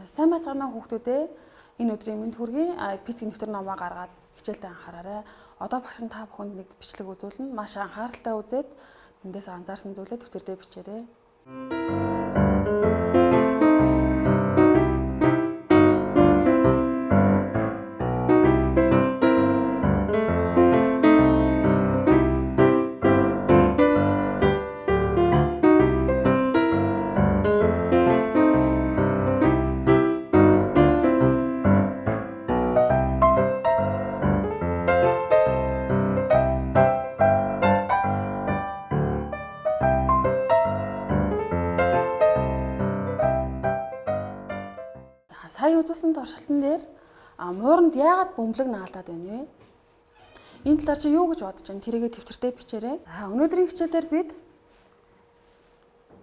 Сайн байцгаана уу хүүхдүүдээ. Энэ өдрийн мэнд хүргэе. Физикийн дэвтэр номоо гаргаад хичээлдээ анхаараарай. Одоо багш та бүхэнд нэг бичлэг үзүүлнэ. Маш анхааралтай үзээд тэндээс анзаарсан зүйлээ дэвтэр дээр бичээрэй. Сая үзүүлсэн туршилтан дээр мууранд яагаад бөмбөлөг наалдаад байна вэ? Энэ талаар чи юу гэж бодож байна? Тэрийгэ тэмдэгтээ бичээрэй. Өнөөдрийн хичээлээр бид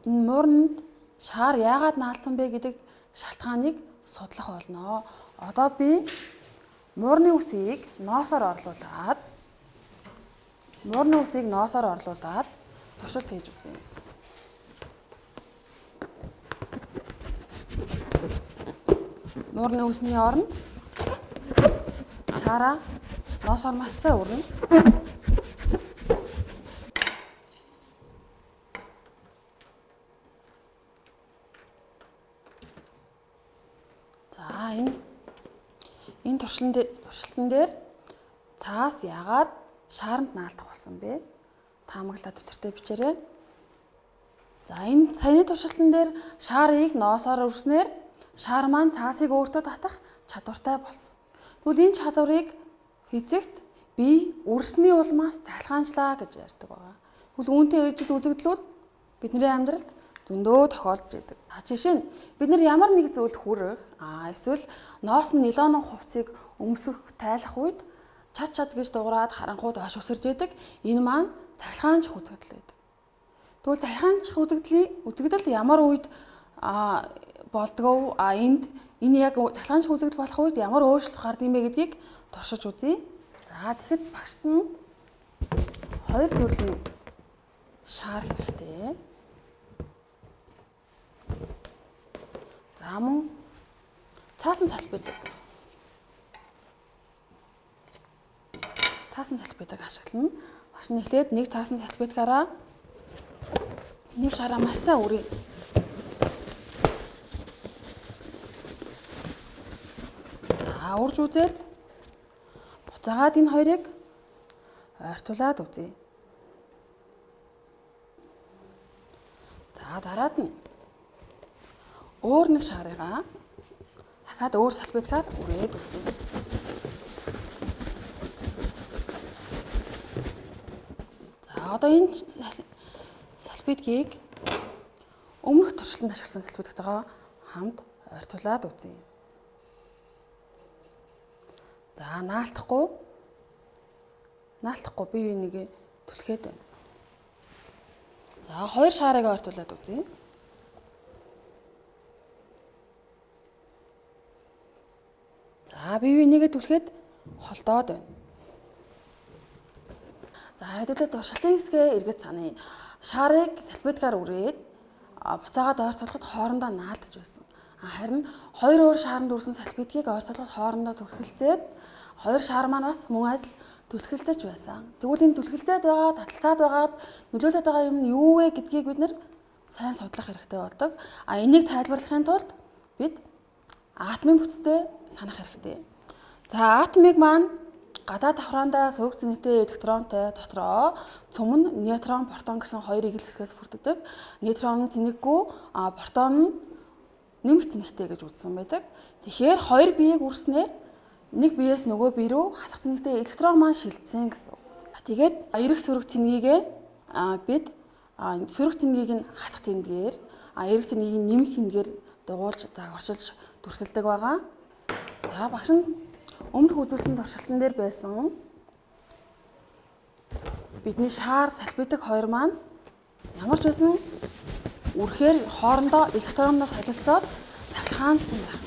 энэ мууранд шаар яагаад наалдсан бэ гэдэг шалтгааныг судлах болно. Одоо би муурны үсийг ноосоор орлуулад туршилт хийж үзье. Муурны үсний оронд шаараа ноосоор маш сайн өрнө. За энэ туршилтан дээр цаас яагаад шааранд наалдах болсон бэ? Таамаглаад дэвтэртээ бичээрэй. За энэ саяны туршилтан дээр шаарыг ноосоор өрснээр шаар маань цаасыг өөртөө татах чадвартай болсон. Тэгвэл энэ чадварыг физикт бие үрсний улмаас залхаанчлаа гэж ярьдаг байгаа. Тэгвэл үүнтэй ижил үзэгдлүүд бидний амьдралд зөндөө тохиолдож байдаг. Жишээ нь бид нар ямар нэг зүйлд хүрэх, эсвэл ноос нь нилоны хувцсыг өмсөх, тайлах үед чад гэж дуурайд харанхууд хойш өсөрж идэг. Энэ маань цахилгаанч үзэгдэл байдаг. Тэгвэл цахилгаанч үзэгдэл ямар үед болдгоо энэ яг цахилгаанч үзэгдэл болох үед ямар өөрчлөлт гардаг юм бэ гэдгийг туршиж үзье. За тэгэхэд багшд нь хоёр төрлийн шаар хэрэгтэй. За мөн цаасан салбидаг. Цаасан салбидаг ашиглана. Багш нь эхлээд нэг цаасан салбидгаараа нэг шаараа маш сайн үрье. Урж үзээд буцаагаад энэ хоёрыг ойртуулад үзье. За дараад нь өөр нэг шаарыгаа дахиад өөр салбидгаар үрээд үзье. За одоо энэ салбидгийг өмнөх туршилтанд ашигласан салбидтайгаа хамт ойртуулад үзье. За наалтахгүй бие бинийгээ түлхээд байна. За хоёр шаарыг ойртуулад үзье. За бие бинийгээ түлхээд холдоод байна. За хэдүүлээ туршилтын хэсгээ эргэж саная. Шаарыг салбидгаар үрээд буцаагаад ойртуулахад хоорондоо наалдаж байсан. Харин хоёр өөр шааранд үрсэн салбидгийг ойртуулахад хоорондоо түлхэлцээд хоёр шаар маань бас мөн адил түлхэлцэж байсан. Тэгвэл энэ түлхэлцээд байгаа, таталцаад байгаад нөлөөлөд байгаа юм нь юу вэ гэдгийг бид нэр сайн судлах хэрэгтэй болдог. Энийг тайлбарлахын тулд бид атомын бүтцтэй санах хэрэгтэй. За атомыг маань гадаад давхраандаа сөрөг цэнэгтэй электронтой дотроо цөм нь нейтрон, протон гэсэн хоёр игэл хэсгээс бүрддэг. Нейтрон нь цэнэггүй, протон нь нэмэх цэнэгтэй гэж үзсэн байдаг. Тэгэхээр хоёр биеийг үрснээр нэг биеэс нөгөө бие рүү хасах цэнэгтэй электрон маань шилжсэн гэсэн. Тэгээд эрэг сөрөг цэнэгийг бид сөрөг цэнэгийг нь хасах тэмдгээр, эрэг цэнэгийг нэмэх тэмдгээр дугуулж загварчилж дүрсэлдэг байгаа. За багш нь өмнөх үзүүлсэн туршилтан дээр байсан бидний шаар салбидаг хоёр маань ямар ч байсан үрхээр хоорондоо электронноос солилцоод цахилгаансан байна.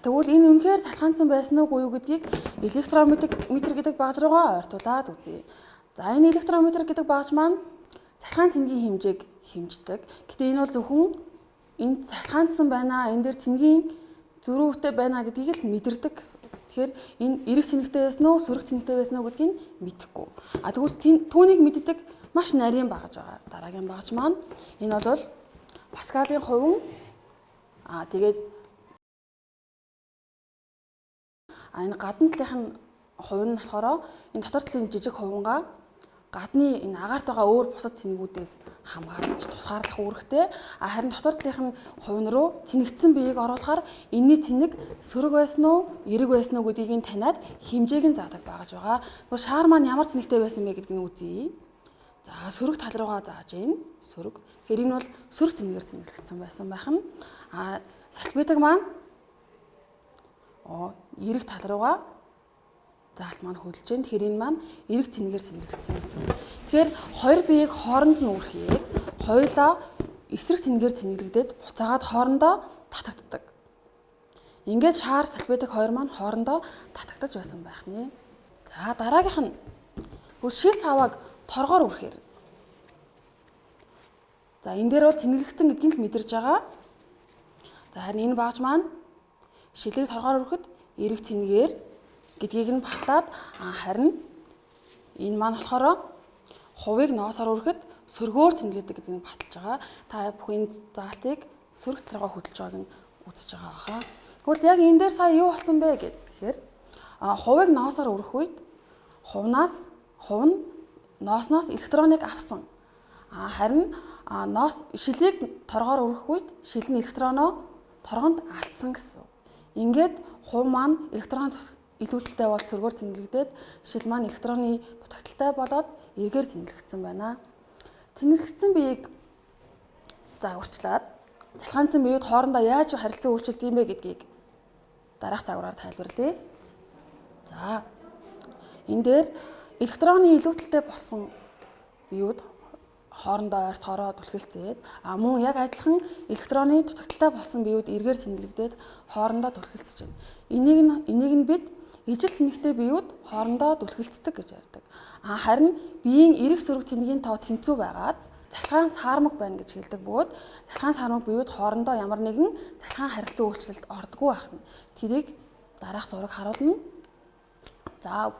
Тэгвэл энэ үнэхээр цалхаансан байсан уу юу гэдгийг электрометр гэдэг багж руугаа ойртуулад үзье. За энэ электрометр гэдэг багж маань цалхаан цэнгийн хэмжээг хэмждэг. Гэтэ энэ бол зөвхөн энд цалхаандсан байна, энэ дээр цэнгийн зөрүүтэй байна гэдгийг л мэдэрдэг гэсэн. Тэгэхээр энэ эрэг цэнэгтэй байсан уу, сөрөг цэнэгтэй байсан уу гэдгийг мэдэхгүй. Тэгвэл түүнийг мэддэг маш нарийн багаж байгаа. Дараагийн багаж маань энэ бол Паскалийн хувин тэгээд энэ гадна талынх нь хувин нь болохоор энэ дотор талын жижиг хувингаа гадны энэ агаарт байгаа өөр бусад цэнэгүүдээс хамгаалж тусгаарлах үүрэгтэй. Харин дотор талынх нь хувин руу цэнэгдсэн биеийг оруулахаар энэний цэнэг сөрөг байсан уу, эрэг байсан уу гэдгийг таниад хэмжээг нь заадаг багаж байгаа. Тэгвэл шаар маань ямар цэнэгтэй байсан бэ гэдгийг нь үзье. За сөрөг тал руугаа зааж ийн. Сөрөг. Тэгэхээр энэ бол сөрөг цэнэгээр цэнэглэгдсэн байсан байх нь. Салфетаг маань эрэг тал руугаа заалт маань хөдөлж जैन. Тэгэхээр энэ маань эрэг цэнэгээр цэнэглэгдсэн байсан. Тэгэхээр хоёр биеийг хооронд нь үрхийг хоёулаа эсрэг цэнэгээр цэнэглэгдээд буцаагаад хоорондоо татагддаг. Ингээд шаар салфетаг хоёр маань хоорондоо татагдаж байсан байх нэ. За дараагийнх нь шил савааг торгоор үрхээр. За энэ дээр бол цэнэглэгдсэн гэдгийг л мэдэрж байгаа. За харин энэ багаж маань шилийг торгоор үргэхэд эрэг цэнэгээр гэдгийг нь батлаад харин энэ маань болохоор хувийг ноосоор үргэхэд сөргөөр цэнэглэдэг гэдгийг нь баталж байгаа. Та бүхэн заалтыг сөрөг талраа хөдөлж байгааг нь үзэж байгаа хаа. Тэгвэл яг энэ дээр сая юу болсон бэ гэхээр хувийг ноосоор үргэх үед хувь нь ноосноос электроныг авсан. Харин шилийг торгоор үргэх үед шил нь электроноо торгонд алдсан гэсэн. Ингээд хувь маань электрон илүүдэлтэй бол сөргөөр цэнэглэгдээд шил маань электроны дутагдaltaй болоод эргээр цэнэглэгдсэн байна. Цэнэглэгдсэн биеийг урьдчилаад цалхаандсан биеуд хоорондоо яаж харилцан үйлчлэлт юм бэ гэдгийг дараах загвараар тайлбарлая. За энэ дээр электроны илүүдэлтэй болсон биеуд хоорондоо ойртохороо түлхэлцээд мөн яг адилхан электроны дутагдaltaй болсон биеуд эргээр цэнэглэгдээд хоорондоо түлхэлцэж байна. Энийг нь бид ижил цэнэгтэй биеуд хоорондоо түлхэлцдэг гэж ярьдаг. Харин биеийн эрэг сөрөг цэнэгийн тоо тэнцүү байгаад цалхаан саармаг байна гэж хэлдэг бөгөөд цалхаан саармаг биеуд хоорондоо ямар нэгэн цалхаан харилцан үйлчлэлд ордоггүй байх нь. Тэрийг дараах зураг харуулна. За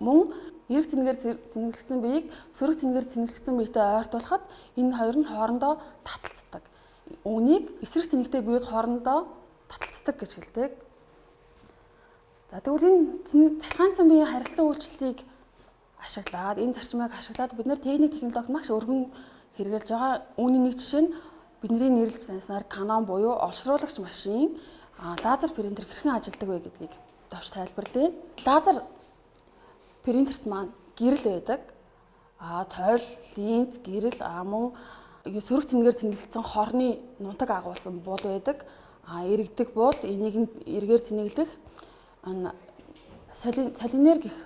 мөн эрэг цэнэгээр цэнэглэгдсэн биеийг сөрөг цэнэгээр цэнэглэгдсэн биетэй ойртуулахад энэ хоёр нь хоорондоо таталцдаг. Үүнийг эсрэг цэнэгтэй биеуд хоорондоо таталцдаг гэж хэлдэг. За тэгвэл энэ цалхаандсан биеийн харилцан үйлчлэлийг ашиглаад энэ зарчмыг ашиглаад бид нэр техник технологид маш өргөн хэрэгжилж байгаа. Үүний нэг жишээ нь бидний нэрлэж таньснаар Canon буюу олшруулагч машин лазер принтер хэрхэн ажилладаг вэ гэдгийг товч тайлбарлая. Лазер принтерт маань гэрэл байдаг. Тойл, линз, гэрэл мөн сөрөг цэнэгээр цэнэглэсэн хорны нунтаг агуулсан буул байдаг. Иргэдэг буул энийг эргээр цэнэглэх солинер гэх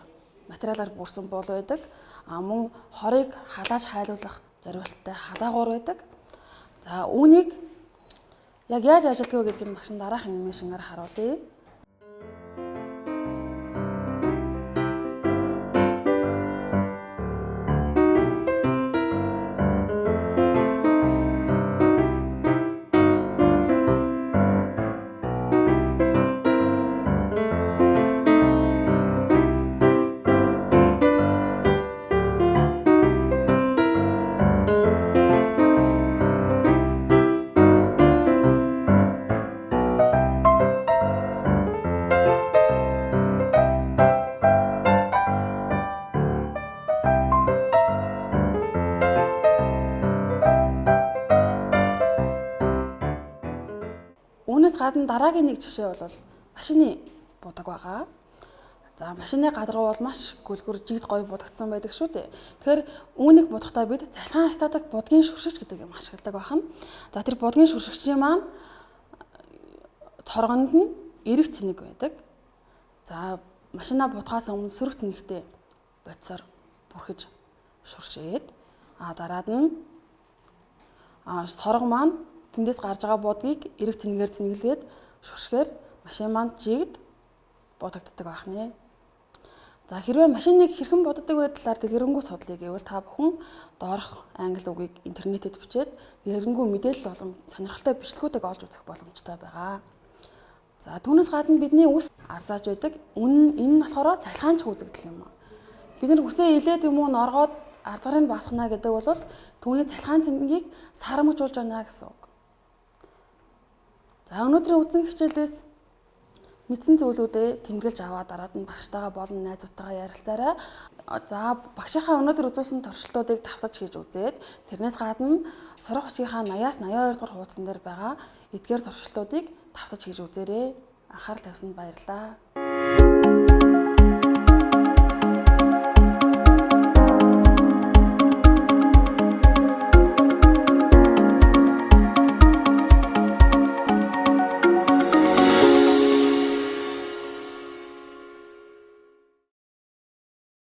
материалаар бүрсэн буул байдаг. Мөн хорыг халааж хайлуулах зорилготой халаагуур байдаг. За үүнийг яг яаж ажилладаг вэ гэдгийг багш дараах анимашнаар харуулъя. Үүнээс гадна дараагийн нэг жишээ бол машины будаг байгаа. За машины гадаргуу бол маш гүлгэр жигд гоё будагдсан байдаг шүү дээ. Тэгэхээр үүнийг будахдаа бид цалхаан статик будгийн шүршигч гэдэг юм ашигладаг байна. За тэр будгийн шүршигчийн маань цоргонд нь эрэг цэнэг байдаг. За машина будгаас өмнө сөрөг цэнэгтэй бодисоор бүрхэж шүршээд дараад нь цорго маань тэндээс гарч байгаа будгийг эрэг цэнэгээр цэнэглээд шүршгээр машин маань жигд будагддаг байх нэ. За хэрвээ машиныг хэрхэн буддаг байдлаар дэлгэрэнгүй судлыг гэвэл та бүхэн доорх англи үгийг интернетэд бичээд дэлгэрэнгүй мэдээлэл болон сонирхолтой бичлэгүүдийг олж үзэх боломжтой байгаа. За түүнээс гадна бидний үс арзааж байдаг. Энэ нь болохоор цахилгаанч үзэгдэл юм. Бид нар үсээ илээд юм уу норгоод арзгарыг басгана гэдэг бол түүний цахилгаан цэнгийг сарамжуулж байна гэсэн үг. За өнөөдрийн үтсэн хичээлээс мэдсэн зүйлүүдээ тэмдэглэж аваад дараад нь багштайгаа болон найзуудтайгаа ярилцаарай. За багшийнхаа өнөөдөр үзүүлсэн туршилтуудыг давтаж хийж үзээд тэрнээс гадна сурах хүчийнхаа 80-аас 82 дугаар хуудсан дээр байгаа эдгээр туршилтуудыг давтаж хийж үзээрэй. Анхаарал тавьсанд баярлалаа.